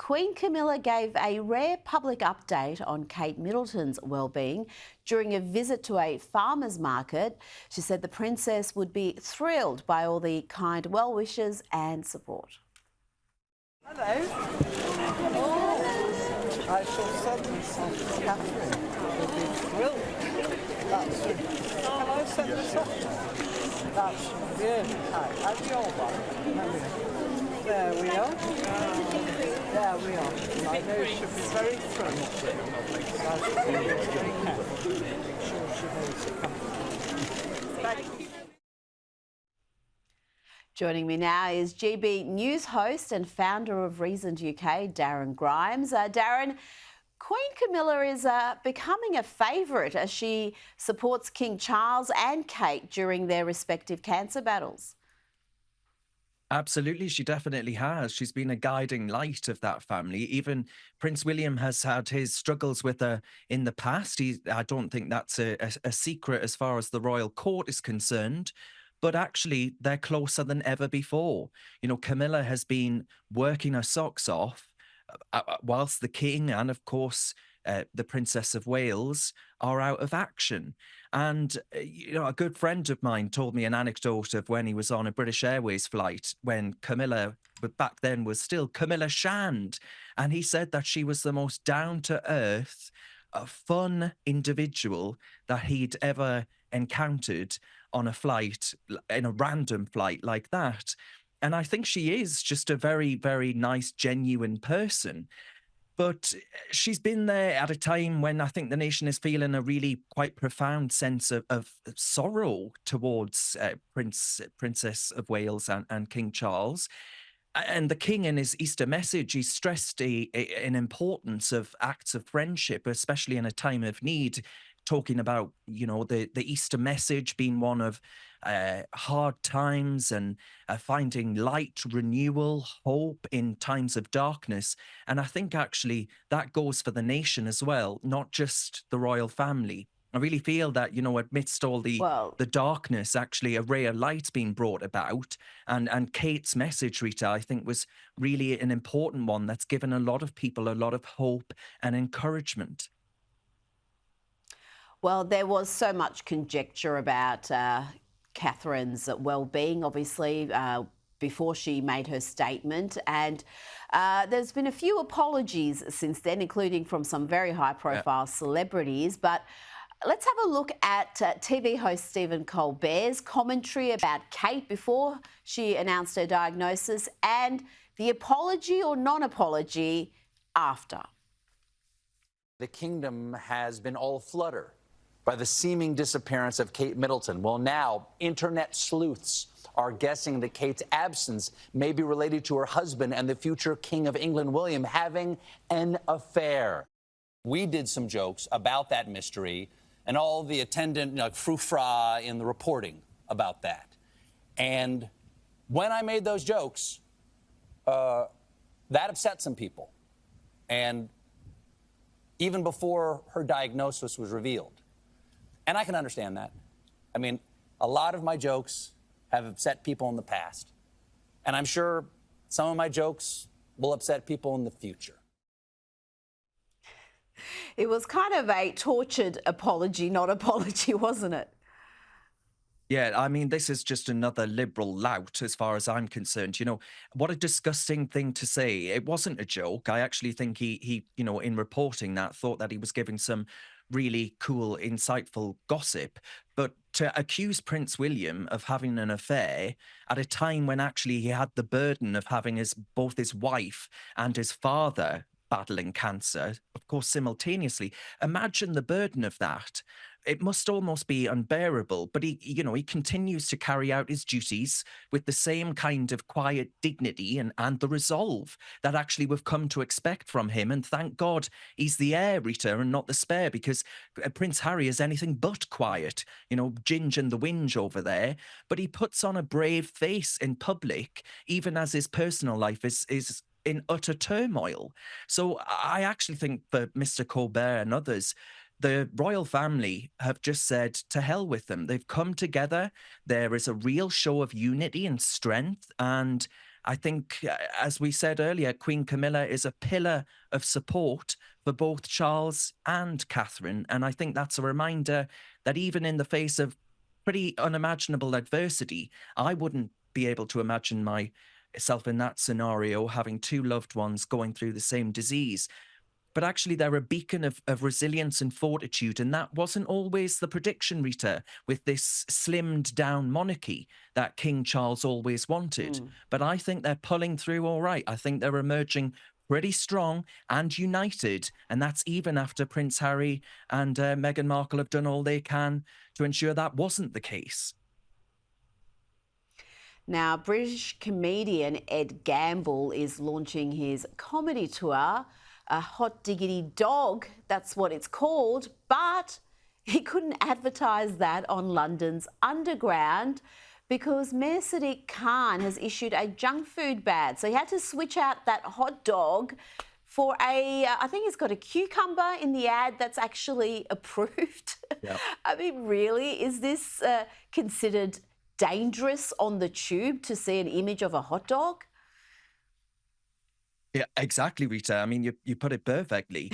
Queen Camilla gave a rare public update on Kate Middleton's well-being during a visit to a farmer's market. She said the princess would be thrilled by all the kind well wishes and support. Hello. Oh, I shall send this off to Catherine. Will be thrilled. That's Can I send this off? That's really kind. Have you all one? There we are. There we are. I know she should be very thrilled. So I should be very careful. Make sure she knows to come. Thank you. Joining me now is GB News host and founder of Reasoned UK, Darren Grimes. Darren, Queen Camilla is becoming a favourite as she supports King Charles and Kate during their respective cancer battles. Absolutely, she definitely has. She's been a guiding light of that family. Even Prince William has had his struggles with her in the past. I don't think that's a secret as far as the royal court is concerned. But actually, they're closer than ever before. You know, Camilla has been working her socks off whilst the king and, of course, the Princess of Wales are out of action. And, you know, a good friend of mine told me an anecdote of when he was on a British Airways flight when Camilla, but back then was still Camilla Shand. And he said that she was the most down-to-earth, fun individual that he'd ever encountered on a flight, in a random flight like that. And I think she is just a very, very nice, genuine person. But she's been there at a time when I think the nation is feeling a really quite profound sense of sorrow towards Princess of Wales and King Charles. And the king, in his Easter message, he stressed an importance of acts of friendship, especially in a time of need, talking about, you know, the Easter message being one of hard times and finding light, renewal, hope in times of darkness. And I think actually that goes for the nation as well, not just the royal family. I really feel that, you know, amidst all the darkness, actually a ray of light's been brought about. And Kate's message, Rita, I think was really an important one that's given a lot of people a lot of hope and encouragement. Well, there was so much conjecture about Catherine's well-being, obviously, before she made her statement. And there's been a few apologies since then, including from some very high-profile celebrities. But let's have a look at TV host Stephen Colbert's commentary about Kate before she announced her diagnosis and the apology or non-apology after. The kingdom has been all flutter by the seeming disappearance of Kate Middleton. Well, now, internet sleuths are guessing that Kate's absence may be related to her husband and the future King of England, William, having an affair. We did some jokes about that mystery and all the attendant frou-fra in the reporting about that. And when I made those jokes, that upset some people. And even before her diagnosis was revealed. And I can understand that. I mean, a lot of my jokes have upset people in the past. And I'm sure some of my jokes will upset people in the future. It was kind of a tortured apology, not apology, wasn't it? Yeah, I mean, this is just another liberal lout as far as I'm concerned. You know, what a disgusting thing to say. It wasn't a joke. I actually think he, you know, in reporting that, thought that he was giving some really cool, insightful gossip. But to accuse Prince William of having an affair at a time when actually he had the burden of having both his wife and his father battling cancer, of course, simultaneously. Imagine the burden of that. It must almost be unbearable, but he continues to carry out his duties with the same kind of quiet dignity and the resolve that actually we've come to expect from him. And thank God he's the heir, Rita, and not the spare, because Prince Harry is anything but quiet, you know, ginge and the whinge over there. But he puts on a brave face in public, even as his personal life is in utter turmoil. So I actually think for Mr. Colbert and others, the royal family have just said to hell with them. They've come together. There is a real show of unity and strength. And I think, as we said earlier, Queen Camilla is a pillar of support for both Charles and Catherine. And I think that's a reminder that even in the face of pretty unimaginable adversity, I wouldn't be able to imagine myself in that scenario, having two loved ones going through the same disease. But actually, they're a beacon of resilience and fortitude. And that wasn't always the prediction, Rita, with this slimmed down monarchy that King Charles always wanted. But I think they're pulling through all right. I think they're emerging pretty strong and united. And that's even after Prince Harry and Meghan Markle have done all they can to ensure that wasn't the case. Now, British comedian Ed Gamble is launching his comedy tour, A Hot Diggity Dog, that's what it's called, but he couldn't advertise that on London's Underground because Mayor Sadiq Khan has issued a junk food ban. So he had to switch out that hot dog for I think it's got a cucumber in the ad that's actually approved. Yep. I mean, really, is this considered dangerous on the tube to see an image of a hot dog? Yeah, exactly, Rita. I mean, you put it perfectly.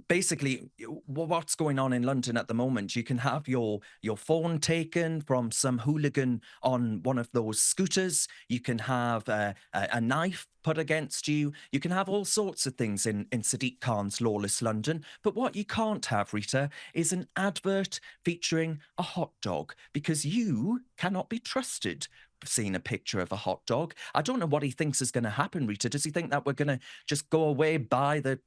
Basically, what's going on in London at the moment, you can have your phone taken from some hooligan on one of those scooters. You can have a knife put against you. You can have all sorts of things in Sadiq Khan's lawless London. But what you can't have, Rita, is an advert featuring a hot dog, because you cannot be trusted seeing a picture of a hot dog. I don't know what he thinks is going to happen, Rita. Does he think that we're going to just go away, buy the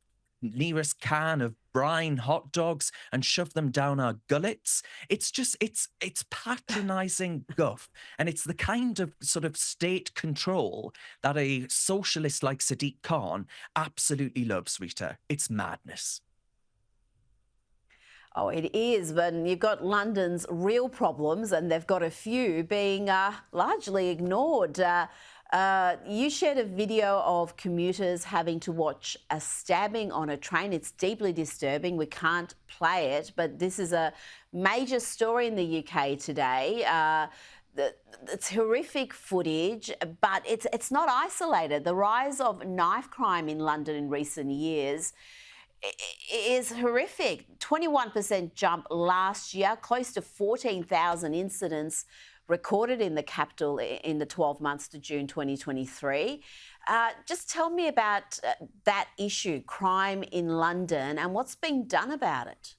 nearest can of brine hot dogs and shove them down our gullets? It's just, it's patronizing guff. And it's the kind of sort of state control that a socialist like Sadiq Khan absolutely loves, Rita. It's madness. Oh, it is, but you've got London's real problems, and they've got a few being largely ignored. You shared a video of commuters having to watch a stabbing on a train. It's deeply disturbing. We can't play it, but this is a major story in the UK today. It's horrific footage, but it's not isolated. The rise of knife crime in London in recent years is horrific. 21% jump last year, close to 14,000 incidents recorded in the capital in the 12 months to June 2023. Just tell me about that issue, crime in London, and what's being done about it.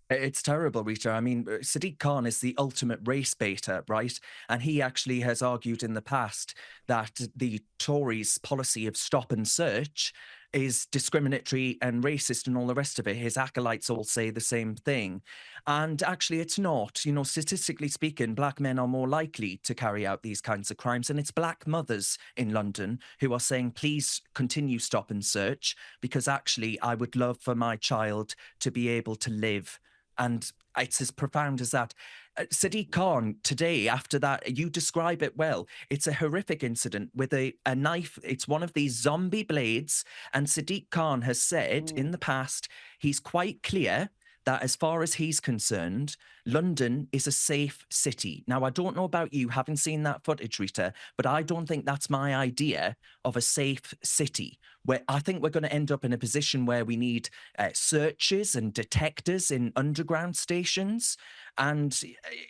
It's terrible, Rita. I mean, Sadiq Khan is the ultimate race baiter, right? And he actually has argued in the past that the Tories' policy of stop and search is discriminatory and racist and all the rest of it. His acolytes all say the same thing. And actually, it's not. You know, statistically speaking, black men are more likely to carry out these kinds of crimes. And it's black mothers in London who are saying, please continue stop and search, because actually I would love for my child to be able to live. And it's as profound as that. Sadiq Khan, today, after that, you describe it well. It's a horrific incident with a knife. It's one of these zombie blades. And Sadiq Khan has said in the past, he's quite clear that as far as he's concerned, London is a safe city. Now, I don't know about you, having seen that footage, Rita, but I don't think that's my idea of a safe city, where I think we're going to end up in a position where we need searches and detectors in underground stations. And,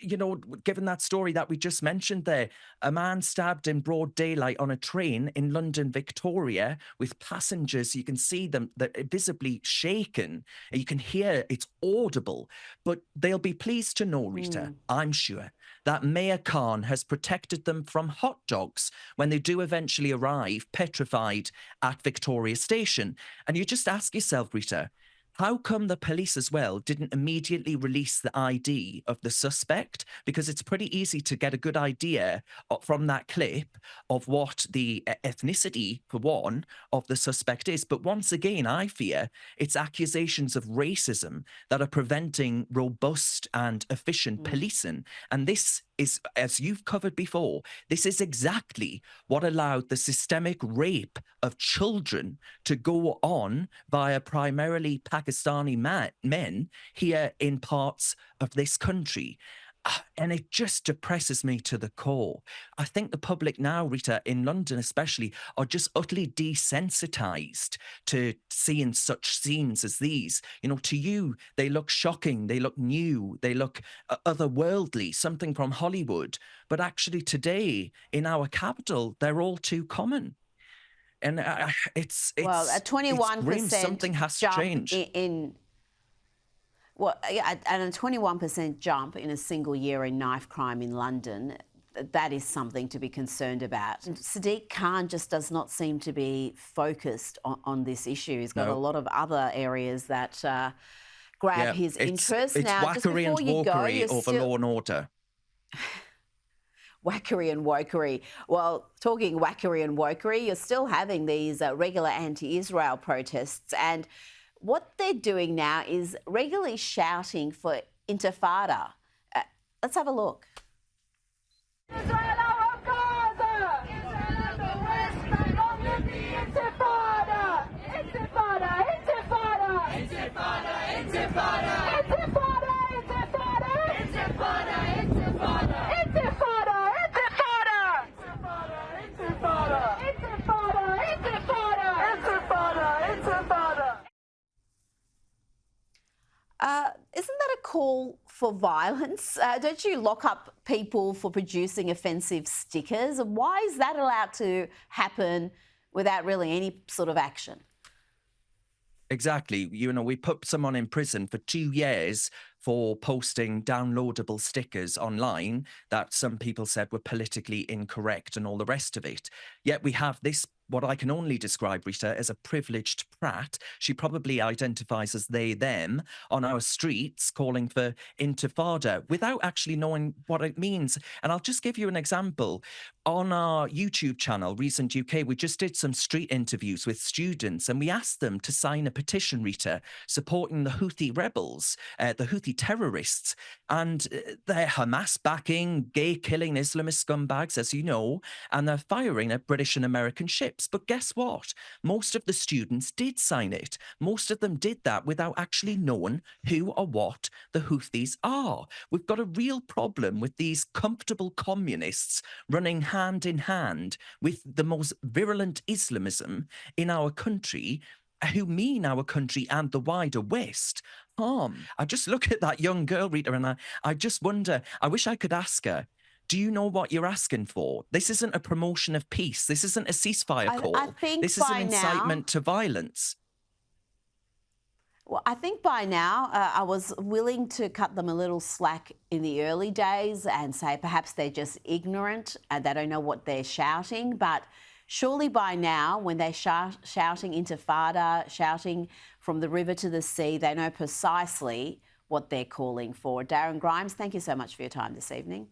you know, given that story that we just mentioned there, a man stabbed in broad daylight on a train in London, Victoria, with passengers, you can see them, they're visibly shaken. You can hear it's audible. But they'll be pleased to know, Rita, I'm sure, that Mayor Khan has protected them from hot dogs when they do eventually arrive petrified at Victoria Station. And you just ask yourself, Rita, how come the police as well didn't immediately release the ID of the suspect? Because it's pretty easy to get a good idea from that clip of what the ethnicity, for one, of the suspect is. But once again, I fear it's accusations of racism that are preventing robust and efficient policing. And this is, as you've covered before, this is exactly what allowed the systemic rape of children to go on via primarily Pakistani men here in parts of this country. And it just depresses me to the core. I think the public now, Rita, in London especially, are just utterly desensitized to seeing such scenes as these. You know, to you, they look shocking, they look new, they look otherworldly, something from Hollywood. But actually today, in our capital, they're all too common. And it's Well, a it's grim. 21% Something has to jump change. and a 21% jump in a single year in knife crime in London, that is something to be concerned about. And Sadiq Khan just does not seem to be focused on this issue. He's got a lot of other areas that grab his interest. It's Now, just whackery and before you go, wokery over law and order. Whackery and wokery. Well, talking whackery and wokery, you're still having these regular anti-Israel protests, and what they're doing now is regularly shouting for intifada. Let's have a look. Israel our Gaza! Israel the West Bank, long live the intifada! Intifada! Intifada! Intifada! Intifada! Intifada! Intifada! Intifada! Intifada! Intifada! Intifada! Intifada! Intifada! Intifada! Intifada! Intifada! Isn't that a call for violence? Don't you lock up people for producing offensive stickers? Why is that allowed to happen without really any sort of action? Exactly. You know, we put someone in prison for 2 years for posting downloadable stickers online that some people said were politically incorrect and all the rest of it. Yet we have this, what I can only describe, Rita, as a privileged prat. She probably identifies as they, them on our streets calling for intifada without actually knowing what it means. And I'll just give you an example. On our YouTube channel, Recent UK, we just did some street interviews with students and we asked them to sign a petition, Rita, supporting the Houthi rebels, the Houthi terrorists, and they're Hamas backing, gay killing Islamist scumbags, as you know, and they're firing at British and American ships. But guess what? Most of the students did sign it. Most of them did that without actually knowing who or what the Houthis are. We've got a real problem with these comfortable communists running hand in hand with the most virulent Islamism in our country, who mean our country and the wider West harm. I just look at that young girl, Rita, and I just wonder, I wish I could ask her, do you know what you're asking for? This isn't a promotion of peace. This isn't a ceasefire call. I think this is an incitement now, to violence. Well, I think by now I was willing to cut them a little slack in the early days and say perhaps they're just ignorant and they don't know what they're shouting. But surely by now, when they're shouting intifada, shouting from the river to the sea, they know precisely what they're calling for. Darren Grimes, thank you so much for your time this evening.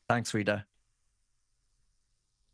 Thanks, Rita.